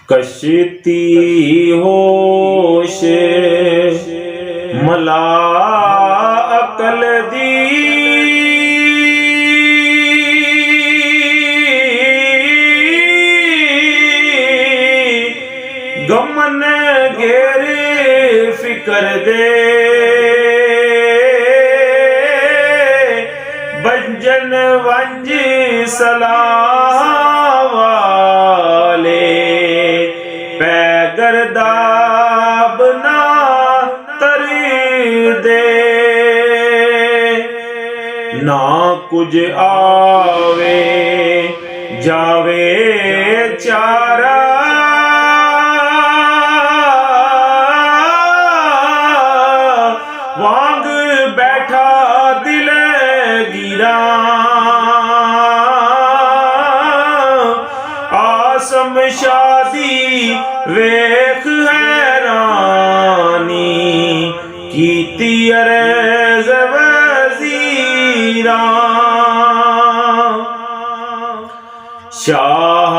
कश्ती होश मला अकल दी गमन घेर फिकर दे बंजन वंज सलाह वाले पैगर दाब ना तर दे ना कुछ आवे जावे चारा वांग बैठा दिल गिरा आसम शादी वेख हैरानी कीती अर्ज़ वज़ीरा शाह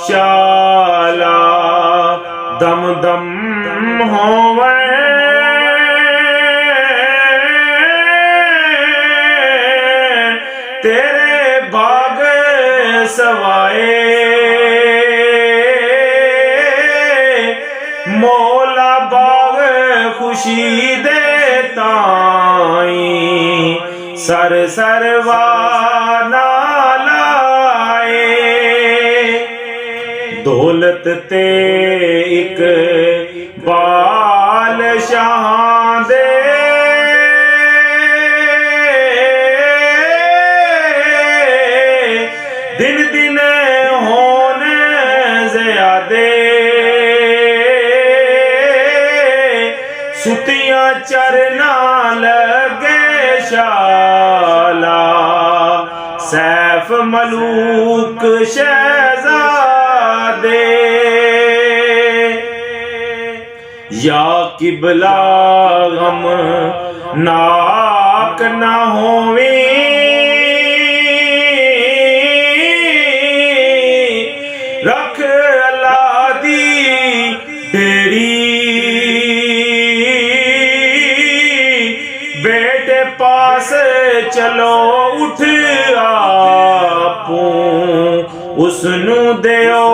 शाला दम दम होवे तेरे बाग सवाए मौला बाग खुशी दे ताई सर सरवाना लाए दौलत ते एक बादशाह दे दिन दिन होने ज़्यादे सुतियां चरना लगे शाला सैफ मलूक शहजादे या किबला गम नाक ना होवे रख अल्लाह दी ढेरी बेटे पास चलो उठ आपू उसनू देओ